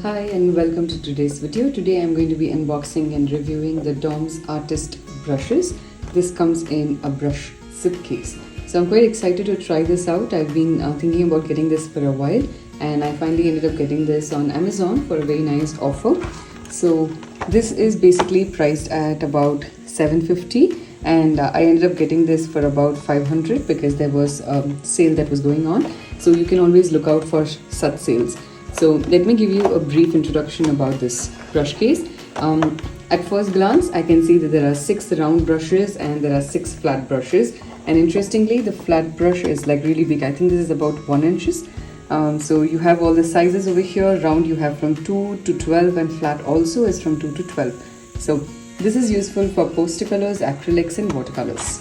Hi and welcome to today's video. Today I'm going to be unboxing and reviewing the DOMS Artist brushes. This comes in a brush zip case. So I'm quite excited to try this out. I've been thinking about getting this for a while and I finally ended up getting this on Amazon for a very nice offer. So this is basically priced at about $750 and I ended up getting this for about $500 because there was a sale that was going on. So you can always look out for such sales. So let me give you a brief introduction about this brush case. At first glance, I can see that there are 6 round brushes and there are 6 flat brushes. And interestingly, the flat brush is like really big. I think this is about 1 inch. So you have all the sizes over here. Round you have from 2 to 12 and flat also is from 2 to 12. So this is useful for poster colors, acrylics and watercolors.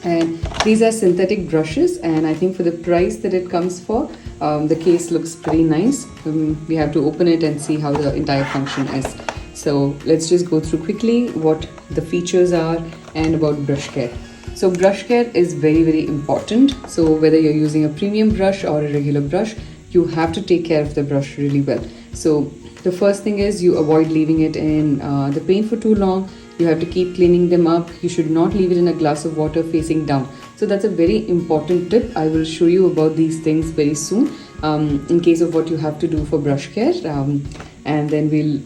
And these are synthetic brushes, and I think for the price that it comes for, the case looks pretty nice. We have to open it and see how the entire function is. So let's just go through quickly what the features are and about brush care. So brush care is very important. So whether you're using a premium brush or a regular brush, you have to take care of the brush really well. So the first thing is you avoid leaving it in the paint for too long. You have to keep cleaning them up. You should not leave it in a glass of water facing down. So that's a very important tip. I will show you about these things very soon in case of what you have to do for brush care. And then we'll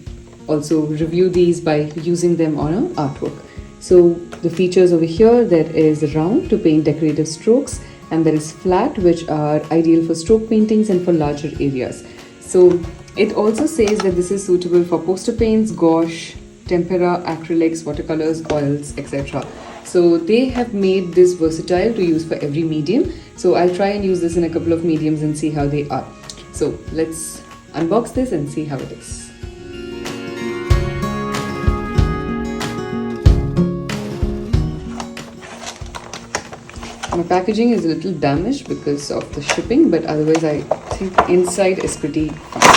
also review these by using them on an artwork. So the features over here, there is round to paint decorative strokes, and there is flat, which are ideal for stroke paintings and for larger areas. So it also says that this is suitable for poster paints, gouache, tempera, acrylics, watercolors, oils, etc. So they have made this versatile to use for every medium. So I'll try and use this in a couple of mediums and see how they are. So let's unbox this and see how it is. My packaging is a little damaged because of the shipping, but otherwise I think inside is pretty fine.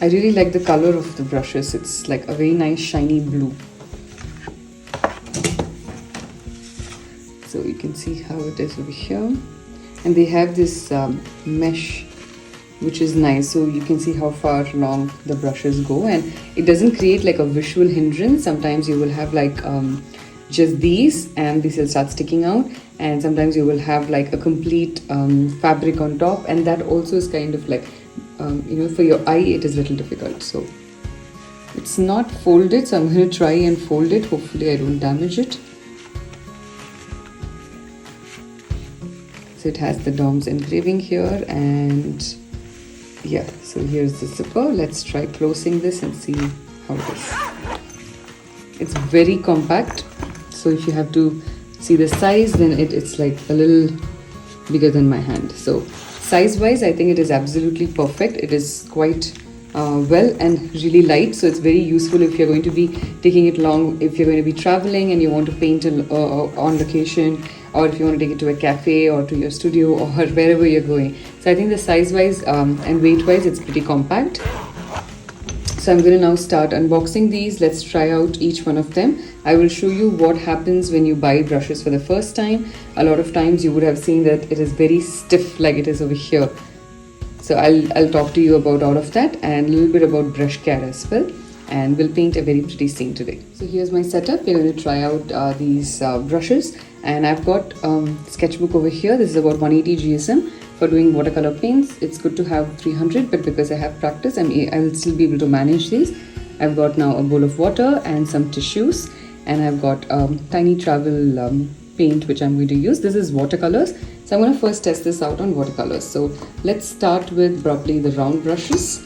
I really like the color of the brushes. It's like a very nice shiny blue. So you can see how it is over here. And they have this mesh, which is nice. So you can see how far along the brushes go. And it doesn't create like a visual hindrance. Sometimes you will have like just these and this will start sticking out. And sometimes you will have like a complete fabric on top. And that also is kind of like for your eye it is a little difficult. So it's not folded, so I'm going to try and fold it. Hopefully I don't damage it. So it has the DOMS engraving here, and yeah, so here's the zipper. Let's try closing this and see how it is. It's very compact, so if you have to see the size, then it's like a little bigger than my hand. So size wise, I think it is absolutely perfect. It is quite well and really light, so it's very useful if you're going to be taking it long, if you're going to be traveling and you want to paint on location, or if you want to take it to a cafe or to your studio or wherever you're going. So I think the size wise and weight wise, it's pretty compact. So I'm going to now start unboxing these. Let's try out each one of them. I will show you what happens when you buy brushes for the first time. A lot of times you would have seen that it is very stiff like it is over here. So I'll talk to you about all of that and a little bit about brush care as well. And we'll paint a very pretty scene today. So here's my setup. We're going to try out these brushes. And I've got sketchbook over here. This is about 180 GSM. For doing watercolor paints, it's good to have 300, but because I have practice, I'll still be able to manage these. I've got now a bowl of water and some tissues, and I've got tiny travel paint which I'm going to use. This is watercolors, so I'm going to first test this out on watercolors. So let's start with probably the round brushes.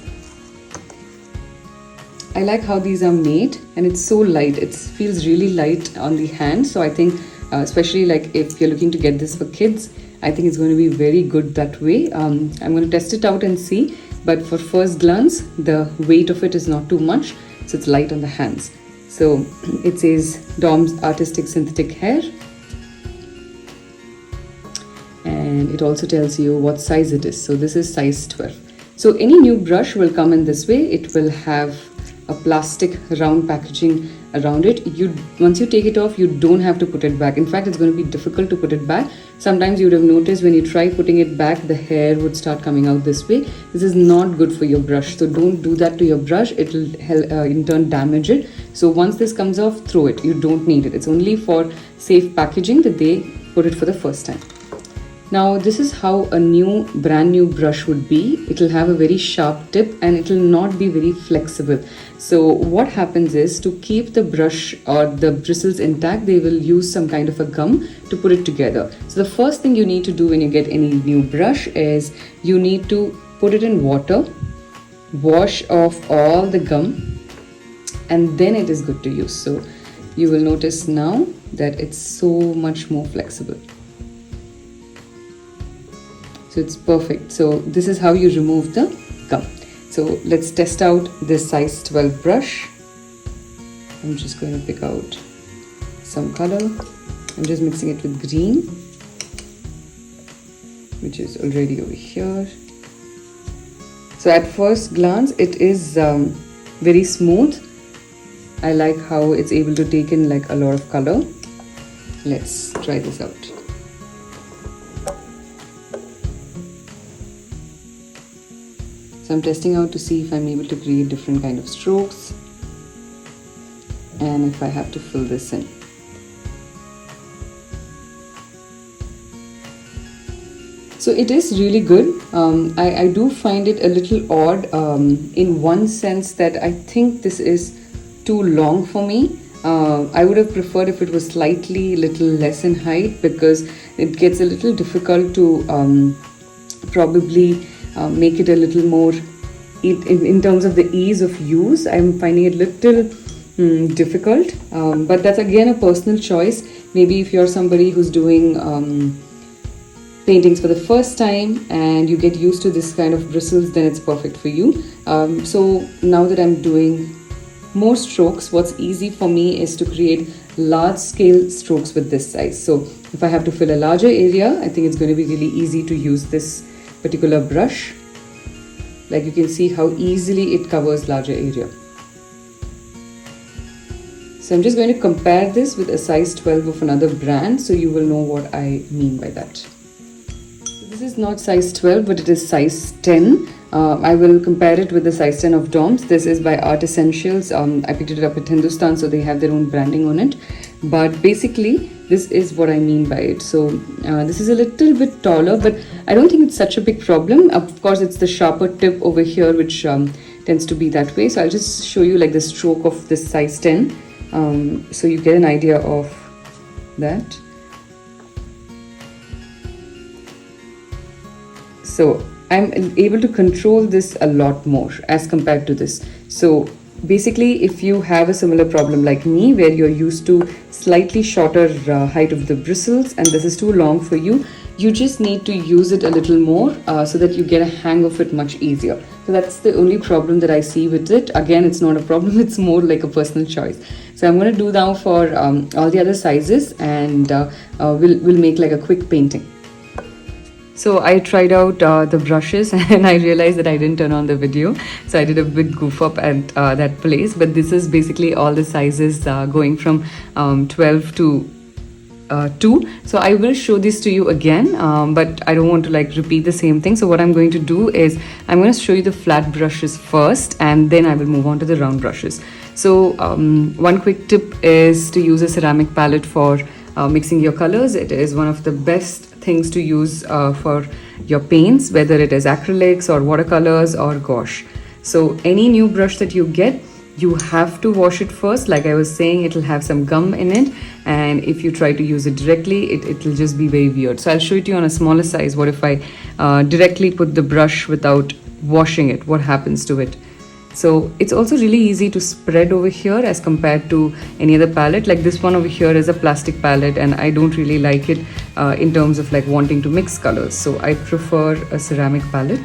I like how these are made, and it's so light. It feels really light on the hand, so I think especially like if you're looking to get this for kids, I think it's going to be very good that way. I'm going to test it out and see, but for first glance, the weight of it is not too much, so it's light on the hands. So it says DOMS Artistic Synthetic Hair, and it also tells you what size it is. So this is size 12. So any new brush will come in this way. It will have a plastic round packaging around it. Once you take it off, you don't have to put it back. In fact, it's going to be difficult to put it back. Sometimes you would have noticed when you try putting it back, the hair would start coming out this way. This is not good for your brush, so don't do that to your brush. It will in turn damage it. So once this comes off, throw it. You don't need it. It's only for safe packaging that they put it for the first time. Now this is how a brand new brush would be. It will have a very sharp tip and it will not be very flexible. So what happens is, to keep the brush or the bristles intact, they will use some kind of a gum to put it together. So the first thing you need to do when you get any new brush is you need to put it in water, wash off all the gum, and then it is good to use. So you will notice now that it's so much more flexible. So it's perfect. So this is how you remove the gum. So let's test out this size 12 brush. I'm just going to pick out some color. I'm just mixing it with green, which is already over here. So at first glance, it is very smooth. I like how it's able to take in like a lot of color. Let's try this out. So I'm testing out to see if I'm able to create different kind of strokes and if I have to fill this in. So it is really good. I do find it a little odd in one sense that I think this is too long for me. I would have preferred if it was slightly little less in height, because it gets a little difficult to probably make it a little more in terms of the ease of use. I'm finding it little difficult, but that's again a personal choice. Maybe if you're somebody who's doing paintings for the first time and you get used to this kind of bristles, then it's perfect for you. So now that I'm doing more strokes, what's easy for me is to create large scale strokes with this size. So if I have to fill a larger area, I think it's going to be really easy to use this particular brush. Like you can see how easily it covers larger area. So I'm just going to compare this with a size 12 of another brand, so you will know what I mean by that. So this is not size 12, but it is size 10. I will compare it with the size 10 of DOMS. This is by Art Essentials. I picked it up at Hindustan, so they have their own branding on it. But basically, this is what I mean by it. So this is a little bit taller, but I don't think it's such a big problem. Of course, it's the sharper tip over here which tends to be that way. So I'll just show you like the stroke of this size 10, so you get an idea of that. So I'm able to control this a lot more as compared to this. So basically, if you have a similar problem like me, where you're used to slightly shorter height of the bristles and this is too long for you, you just need to use it a little more so that you get a hang of it much easier. So that's the only problem that I see with it. Again, it's not a problem, it's more like a personal choice. So I'm going to do now for all the other sizes, and we'll make like a quick painting. So I tried out the brushes and I realized that I didn't turn on the video. So I did a big goof up at that place. But this is basically all the sizes going from 12 to 2. So I will show this to you again, but I don't want to like repeat the same thing. So what I'm going to do is I'm going to show you the flat brushes first, and then I will move on to the round brushes. So one quick tip is to use a ceramic palette for mixing your colors. It is one of the best things to use for your paints, whether it is acrylics or watercolors or gouache. So any new brush that you get, you have to wash it first. Like I was saying, it'll have some gum in it, and if you try to use it directly, it'll just be very weird. So I'll show it to you on a smaller size. What if I directly put the brush without washing it? What happens to it? So it's also really easy to spread over here as compared to any other palette. Like this one over here is a plastic palette, and I don't really like it in terms of like wanting to mix colors. So I prefer a ceramic palette.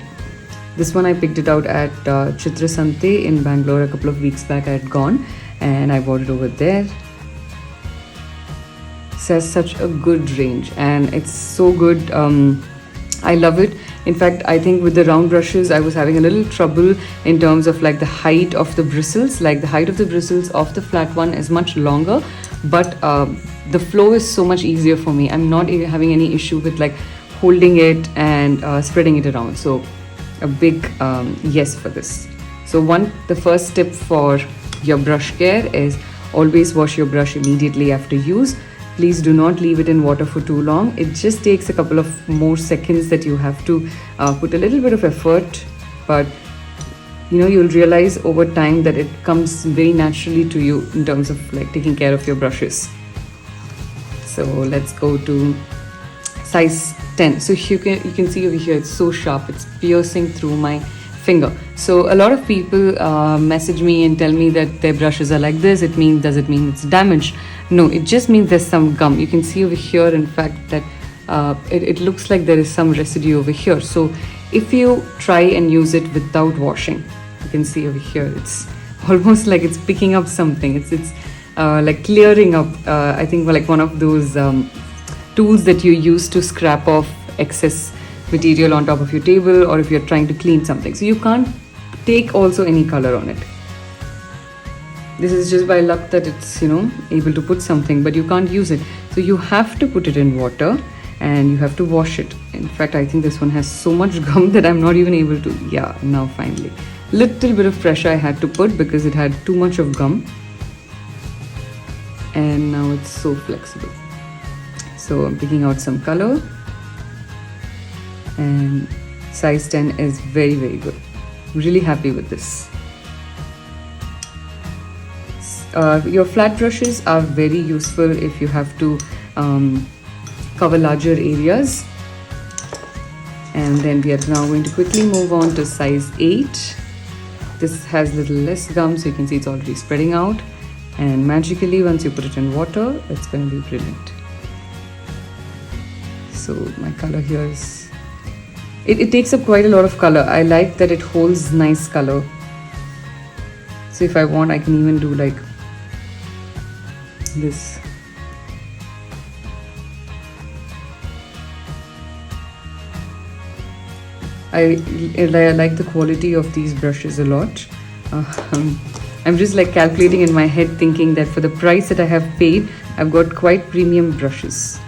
This one I picked it out at Chitra Sante in Bangalore a couple of weeks back. I had gone and I bought it over there. It has such a good range, and it's so good I love it. In fact, I think with the round brushes, I was having a little trouble in terms of like the height of the bristles. Like the height of the bristles of the flat one is much longer, but the flow is so much easier for me. I'm not having any issue with like holding it and spreading it around. So a big yes for this. So the first tip for your brush care is always wash your brush immediately after use. Please do not leave it in water for too long. It just takes a couple of more seconds that you have to put a little bit of effort, but you'll realize over time that it comes very naturally to you in terms of like taking care of your brushes. So let's go to size 10. So you can see over here, it's so sharp, it's piercing through my finger. So a lot of people message me and tell me that their brushes are like this. Does it mean it's damaged? No, it just means there's some gum. You can see over here, in fact, that it looks like there is some residue over here. So if you try and use it without washing, you can see over here, it's almost like it's picking up something. It's like clearing up, I think like one of those tools that you use to scrap off excess material on top of your table, or if you're trying to clean something. So you can't take also any color on it. This is just by luck that it's able to put something, but you can't use it. So you have to put it in water and you have to wash it. In fact, I think this one has so much gum that I'm not even able to. Yeah, now finally. Little bit of pressure I had to put because it had too much of gum. And now it's so flexible. So I'm picking out some color. And size 10 is very, very good. I'm really happy with this. Your flat brushes are very useful if you have to cover larger areas. And then we are now going to quickly move on to size 8. This has a little less gum, so you can see it's already spreading out. And magically, once you put it in water, it's going to be brilliant. So my color here is... It takes up quite a lot of color. I like that it holds nice color. So if I want, I can even do like this. I like the quality of these brushes a lot. I'm just like calculating in my head, thinking that for the price that I have paid, I've got quite premium brushes.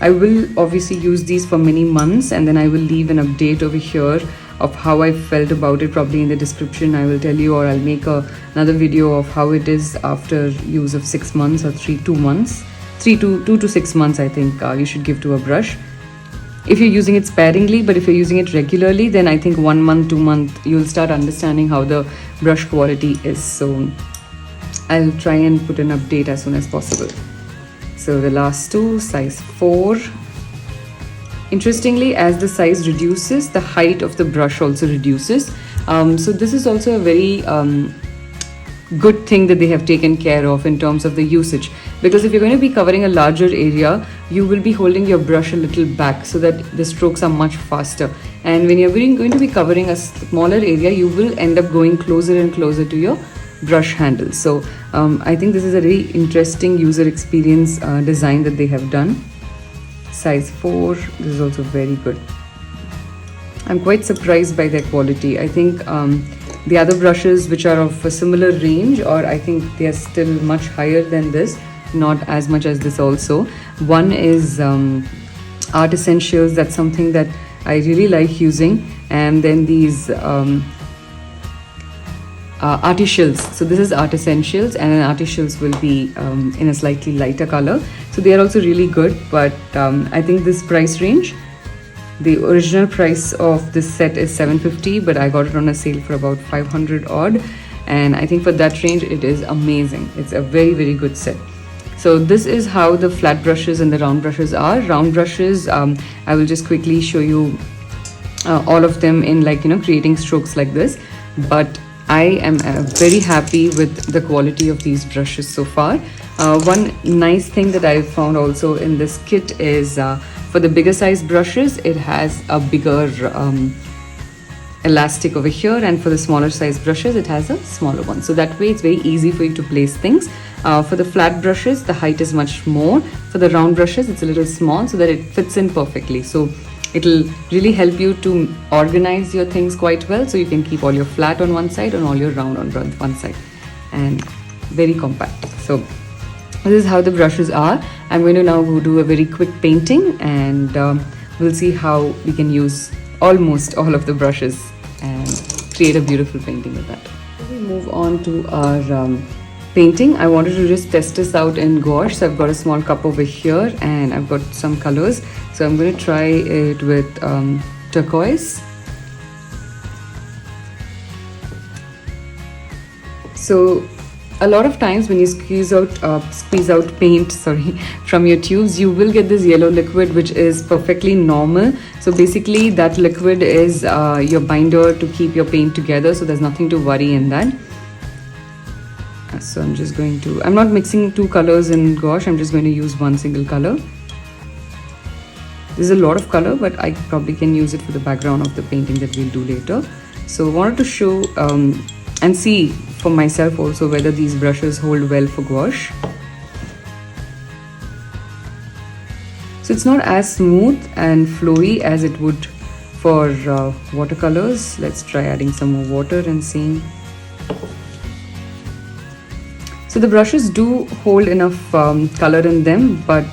I will obviously use these for many months, and then I will leave an update over here of how I felt about it. Probably in the description I will tell you, or I'll make another video of how it is after use of 6 months or 2 months. 2 to 6 months I think you should give to a brush if you're using it sparingly. But if you're using it regularly, then I think 1 month, 2 months, you'll start understanding how the brush quality is. So I'll try and put an update as soon as possible. So the last two, size 4. Interestingly, as the size reduces, the height of the brush also reduces. So this is also a very good thing that they have taken care of in terms of the usage, because if you're going to be covering a larger area, you will be holding your brush a little back so that the strokes are much faster. And when you're going to be covering a smaller area, you will end up going closer and closer to your brush handle. So I think this is a very interesting user experience design that they have done. Size 4, this is also very good. I'm quite surprised by their quality. I think the other brushes which are of a similar range, or I think they are still much higher than this, not as much as this also. One is Art Essentials. That's something that I really like using. And then these Artishells. So this is Art Essentials, and Artishells will be in a slightly lighter color. So they are also really good, but I think this price range, the original price of this set is $750, but I got it on a sale for about 500 odd, and I think for that range it is amazing. It's a very, very good set. So this is how the flat brushes and the round brushes are. Round brushes, I will just quickly show you all of them in creating strokes like this, but I am very happy with the quality of these brushes so far. One nice thing that I found also in this kit is for the bigger size brushes, it has a bigger elastic over here, and for the smaller size brushes, it has a smaller one. So that way it's very easy for you to place things. For the flat brushes, the height is much more. For the round brushes, it's a little small so that it fits in perfectly. So it'll really help you to organize your things quite well. So you can keep all your flat on one side and all your round on one side, and very compact. So this is how the brushes are. I'm going to now go do a very quick painting, and we'll see how we can use almost all of the brushes and create a beautiful painting with that. We move on to our painting. I wanted to just test this out in gouache. So I've got a small cup over here and I've got some colors. So I'm going to try it with turquoise. So a lot of times when you squeeze out paint from your tubes, you will get this yellow liquid, which is perfectly normal. So basically that liquid is your binder to keep your paint together, so there's nothing to worry in that. So I'm not mixing two colors in gouache, I'm just going to use one single color. This is a lot of color, but I probably can use it for the background of the painting that we'll do later. So I wanted to show and see for myself also whether these brushes hold well for gouache. So it's not as smooth and flowy as it would for watercolors. Let's try adding some more water and seeing. So the brushes do hold enough color in them, but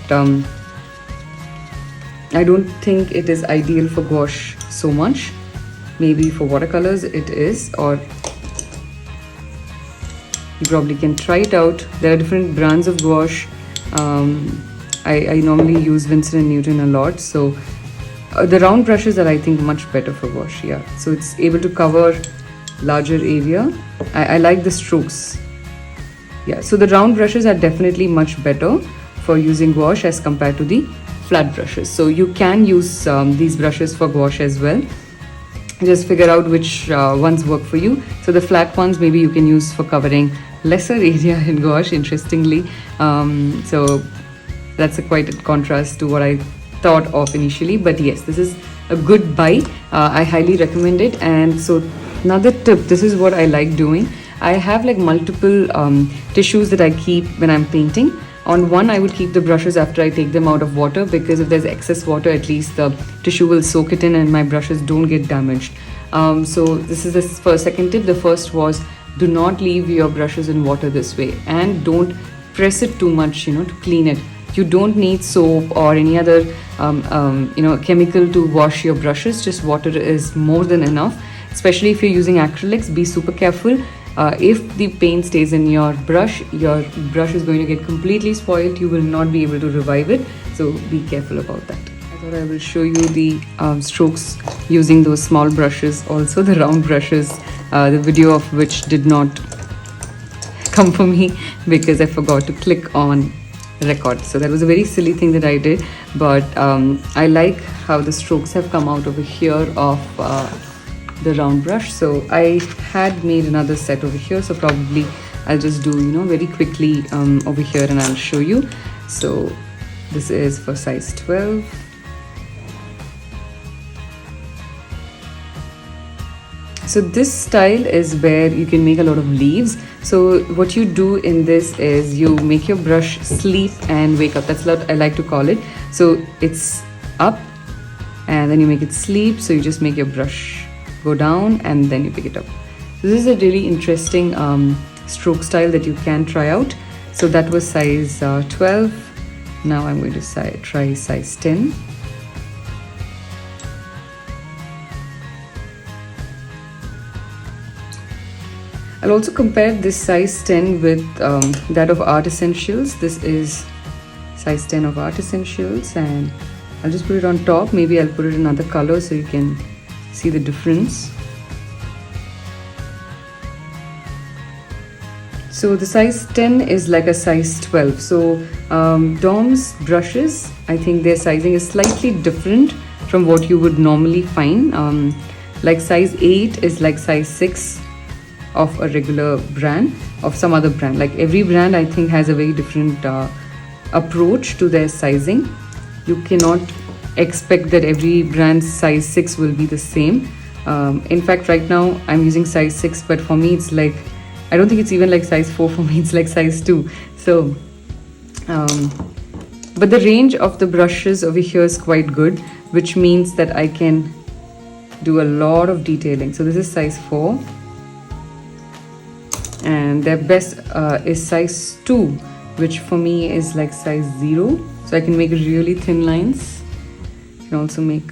I don't think it is ideal for gouache so much. Maybe for watercolors it is, or you probably can try it out. There are different brands of gouache. I normally use Winsor & Newton a lot. So the round brushes are, I think, much better for gouache. Yeah, so it's able to cover larger area. I like the strokes. Yeah, so the round brushes are definitely much better for using gouache as compared to the flat brushes. So you can use these brushes for gouache as well. Just figure out which ones work for you. So the flat ones maybe you can use for covering lesser area in gouache, interestingly. So that's quite a contrast to what I thought of initially. But yes, this is a good buy. I highly recommend it. And so another tip, this is what I like doing. I have like multiple tissues that I keep when I'm painting. On one, I would keep the brushes after I take them out of water, because if there's excess water, at least the tissue will soak it in and my brushes don't get damaged. So this is the second tip. The first was, do not leave your brushes in water this way, and don't press it too much, to clean it. You don't need soap or any other chemical to wash your brushes. Just water is more than enough. Especially if you're using acrylics, be super careful. If the paint stays in your brush is going to get completely spoiled. You will not be able to revive it. So be careful about that. I thought I will show you the strokes using those small brushes, also the round brushes, the video of which did not come for me because I forgot to click on record. So that was a very silly thing that I did, but I like how the strokes have come out over here of the round brush. So I had made another set over here, so probably I'll just do very quickly over here and I'll show you. So this is for size 12. So this style is where you can make a lot of leaves. So what you do in this is you make your brush sleep and wake up. That's what I like to call it. So it's up and then you make it sleep. So you just make your brush go down and then you pick it up. This is a really interesting stroke style that you can try out. So that was size 12. Now I'm going to try size 10. I'll also compare this size 10 with that of Art Essentials. This is size 10 of Art Essentials, and I'll just put it on top. Maybe I'll put it in another color so you can see the difference. So the size 10 is like a size 12. So Dom's brushes, I think their sizing is slightly different from what you would normally find. Like size 8 is like size 6 of a regular brand, of some other brand. Like every brand I think has a very different approach to their sizing. You cannot expect that every brand's size 6 will be the same. In fact, right now I'm using size 6, but for me it's like, I don't think it's even like size 4 for me, it's like size 2. So but the range of the brushes over here is quite good, which means that I can do a lot of detailing. So this is size 4 and their best is size 2, which for me is like size 0. So I can make really thin lines. You can also make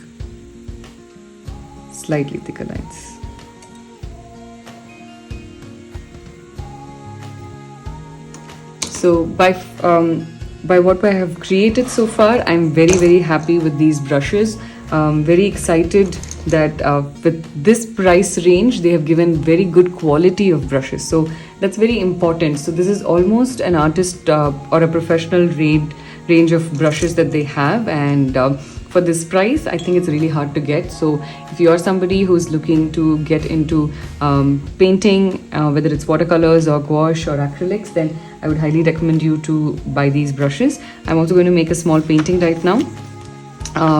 slightly thicker lines. So by what I have created so far, I'm very happy with these brushes. Very excited that with this price range they have given very good quality of brushes, so that's very important. So this is almost an artist or a professional range of brushes that they have, and for this price I think it's really hard to get. So if you are somebody who's looking to get into painting, whether it's watercolors or gouache or acrylics, then I would highly recommend you to buy these brushes. I'm also going to make a small painting right now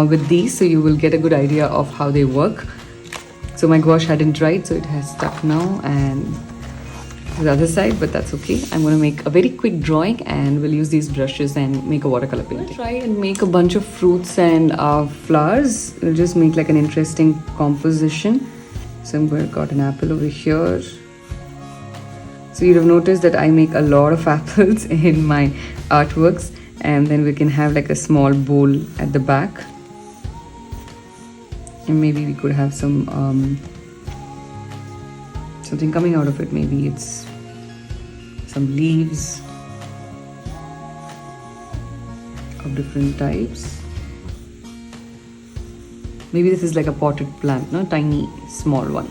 with these, so you will get a good idea of how they work. So my gouache hadn't dried, so it has stuck now, and the other side, but that's okay. I'm going to make a very quick drawing and we'll use these brushes and make a watercolor painting. I'll try and make a bunch of fruits and flowers. We'll just make like an interesting composition. So I'm going to got an apple over here. So you'd have noticed that I make a lot of apples in my artworks, and then we can have like a small bowl at the back, and maybe we could have some something coming out of it. Maybe it's some leaves of different types. Maybe this is like a potted plant, no? Tiny small one.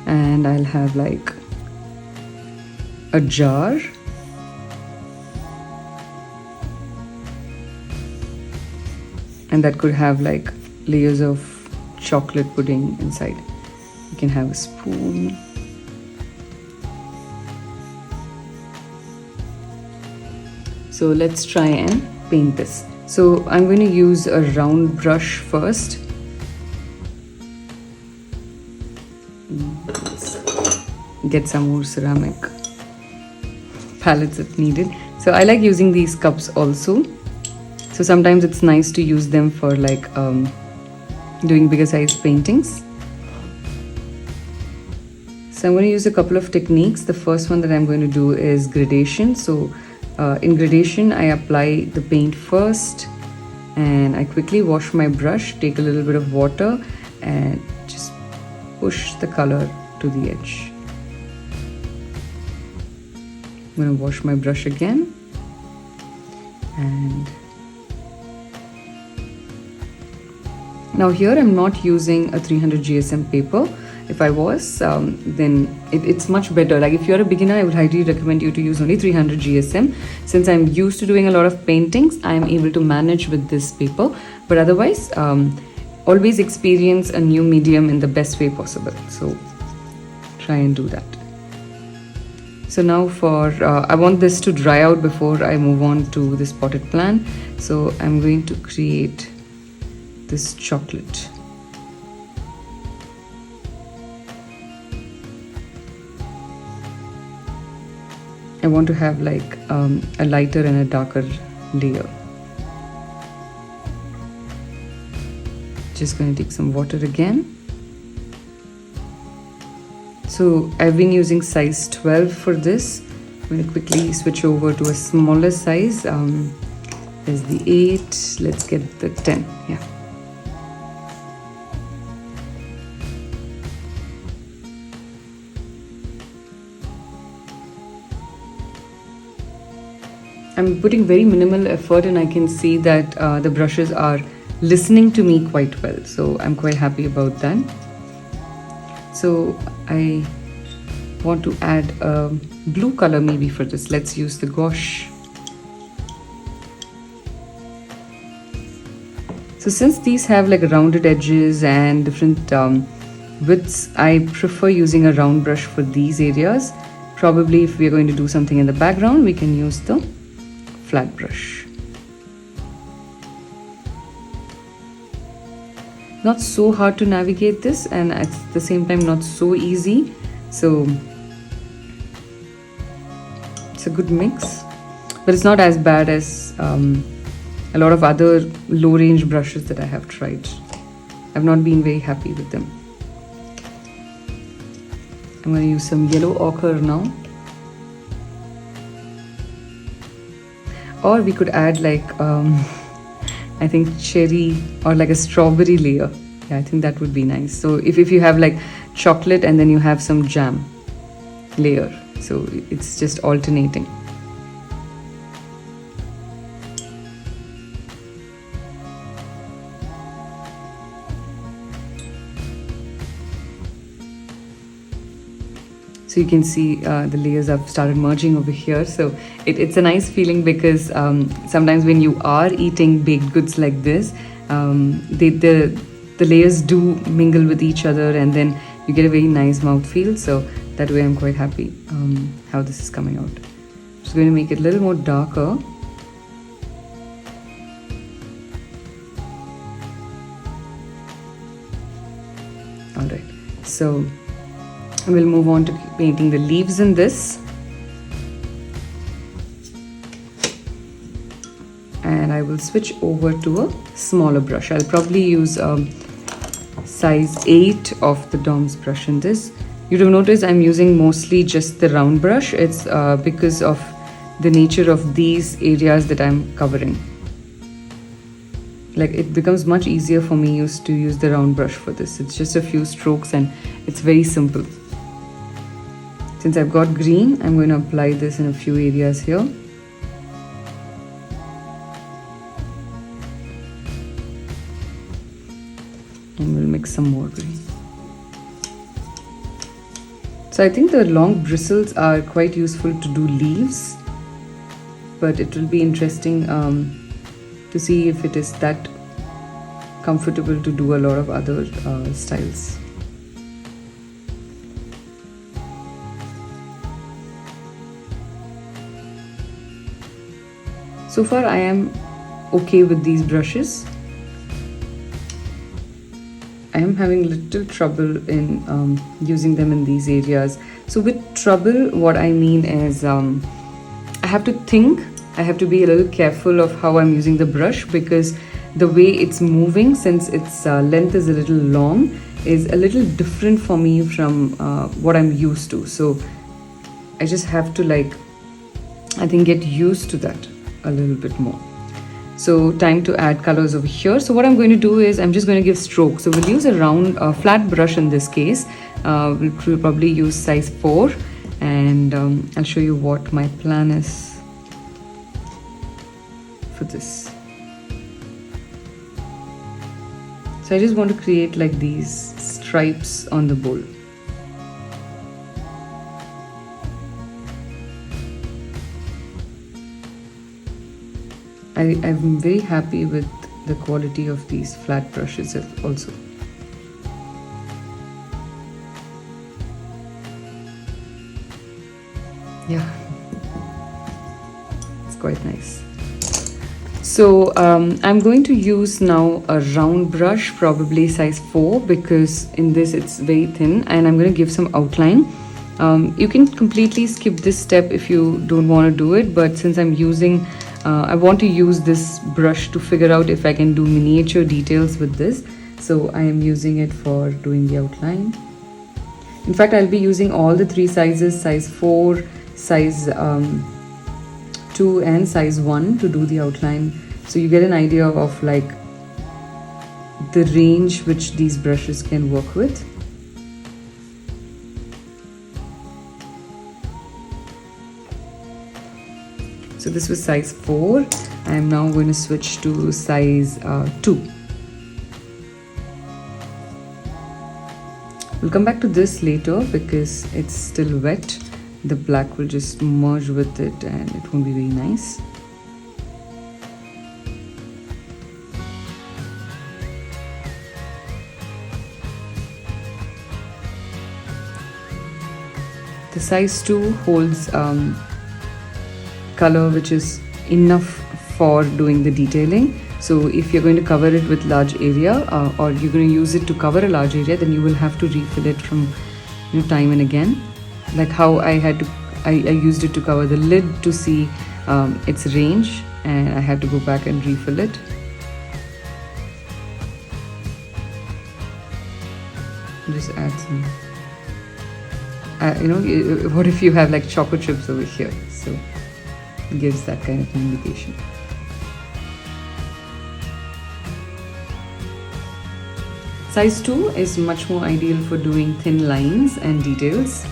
And I'll have like a jar, and that could have like layers of chocolate pudding inside. You can have a spoon. So let's try and paint this. So I'm going to use a round brush first. Let's get some more ceramic palettes if needed. So I like using these cups also. So sometimes it's nice to use them for like doing bigger size paintings. So I'm going to use a couple of techniques. The first one that I'm going to do is gradation. So in gradation, I apply the paint first and I quickly wash my brush, take a little bit of water and just push the color to the edge. I'm going to wash my brush again, and now here I'm not using a 300 GSM paper. If I was, then it's much better. Like if you're a beginner, I would highly recommend you to use only 300 GSM. Since I'm used to doing a lot of paintings, I'm able to manage with this paper. But otherwise, always experience a new medium in the best way possible. So try and do that. So now I want this to dry out before I move on to this potted plant. So I'm going to create this chocolate. I want to have like a lighter and a darker layer. Just going to take some water again. So I've been using size 12 for this. I'm going to quickly switch over to a smaller size. There's the 8. Let's get the 10. Yeah. I'm putting very minimal effort and I can see that the brushes are listening to me quite well. So I'm quite happy about that. So I want to add a blue color maybe for this. Let's use the gouache. So since these have like rounded edges and different widths, I prefer using a round brush for these areas. Probably if we're going to do something in the background, we can use the flat brush. Not so hard to navigate this, and at the same time not so easy. So It's a good mix, but it's not as bad as a lot of other low range brushes that I have tried. I've not been very happy with them. I'm going to use some yellow ochre now. Or we could add like, I think cherry or like a strawberry layer. Yeah, I think that would be nice. So if you have like chocolate and then you have some jam layer. So it's just alternating. So you can see the layers have started merging over here. So it's a nice feeling because sometimes when you are eating baked goods like this, the layers do mingle with each other and then you get a very nice mouthfeel. So that way I'm quite happy how this is coming out. Just going to make it a little more darker. Alright, so we'll move on to painting the leaves in this. And I will switch over to a smaller brush. I'll probably use size 8 of the Dom's brush in this. You'd have noticed I'm using mostly just the round brush. It's because of the nature of these areas that I'm covering. Like it becomes much easier for me to use the round brush for this. It's just a few strokes and it's very simple. Since I've got green, I'm going to apply this in a few areas here. And we'll mix some more green. So I think the long bristles are quite useful to do leaves, but it will be interesting to see if it is that comfortable to do a lot of other styles. So far I am okay with these brushes. I am having a little trouble in using them in these areas. So with trouble, what I mean is I have to think, I have to be a little careful of how I'm using the brush, because the way it's moving, since its length is a little long, is a little different for me from what I'm used to. So I just have to I think get used to that a little bit more. So time to add colors over here. So what I'm going to do is I'm just going to give strokes. So we'll use a round flat brush in this case. We'll probably use size 4, and I'll show you what my plan is for this. So I just want to create like these stripes on the bowl. I'm very happy with the quality of these flat brushes also. Yeah, it's quite nice. So I'm going to use now a round brush, probably size 4, because in this it's very thin, and I'm going to give some outline. You can completely skip this step if you don't want to do it, but since I'm using I want to use this brush to figure out if I can do miniature details with this. So I am using it for doing the outline. In fact, I'll be using all the 3 sizes, size 4, size 2 and size 1 to do the outline. So you get an idea of like the range which these brushes can work with. So this was size 4. I am now going to switch to size 2. We'll come back to this later because it's still wet. The black will just merge with it and it won't be very nice. The size 2 holds color which is enough for doing the detailing. So if you're going to cover it with large area or you're going to use it to cover a large area, then you will have to refill it from time and again. Like how I had to I used it to cover the lid to see its range, and I had to go back and refill it. Just add some, what if you have like chocolate chips over here? So it gives that kind of indication. Size 2 is much more ideal for doing thin lines and details.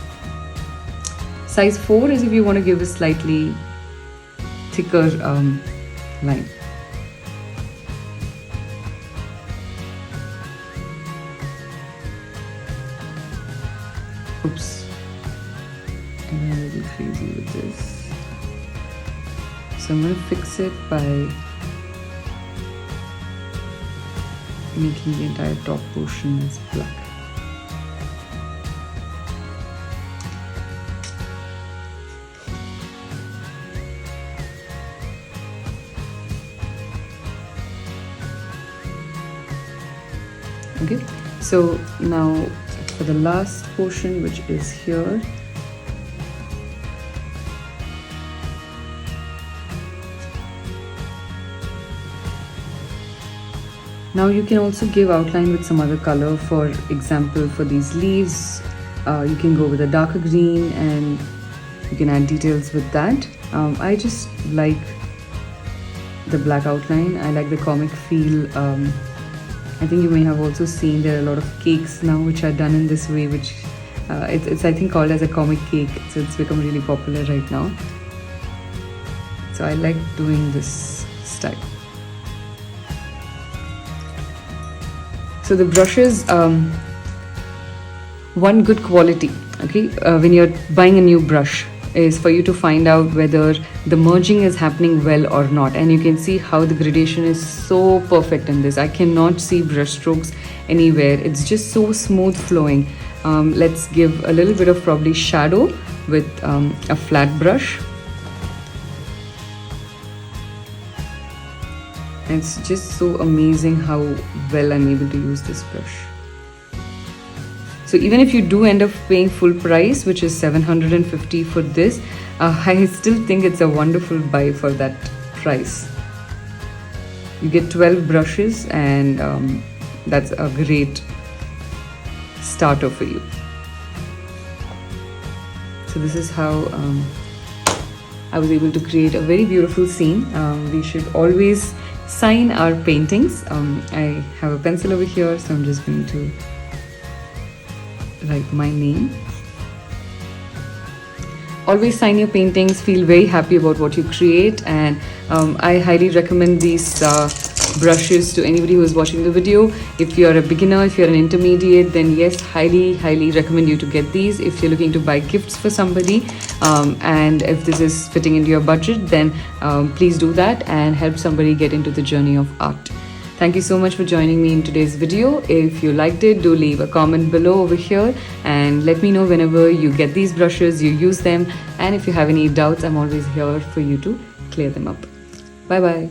Size 4 is if you want to give a slightly thicker line. Oops, I'm a little crazy with this. So I'm going to fix it by making the entire top portion as black. Okay, so now for the last portion, which is here, now you can also give outline with some other color. For example, for these leaves, you can go with a darker green and you can add details with that. I just like the black outline. I like the comic feel. I think you may have also seen there are a lot of cakes now which are done in this way, which it's I think called as a comic cake. So it's become really popular right now. So I like doing this style. So the brushes, one good quality, okay, when you're buying a new brush is for you to find out whether the merging is happening well or not. And you can see how the gradation is so perfect in this. I cannot see brush strokes anywhere. It's just so smooth flowing. Let's give a little bit of probably shadow with a flat brush. It's just so amazing how well I'm able to use this brush. So even if you do end up paying full price, which is 750 for this, I still think it's a wonderful buy for that price. You get 12 brushes and that's a great starter for you. So this is how I was able to create a very beautiful scene. We should always sign our paintings. I have a pencil over here, so I'm just going to write my name. Always sign your paintings, feel very happy about what you create, and I highly recommend these brushes to anybody who is watching the video. If you're a beginner, if you're an intermediate, then yes, highly recommend you to get these. If you're looking to buy gifts for somebody, and if this is fitting into your budget, then please do that and help somebody get into the journey of art. Thank you so much for joining me in today's video. If you liked it, do leave a comment below over here and let me know whenever you get these brushes, you use them, and if you have any doubts, I'm always here for you to clear them up. Bye bye.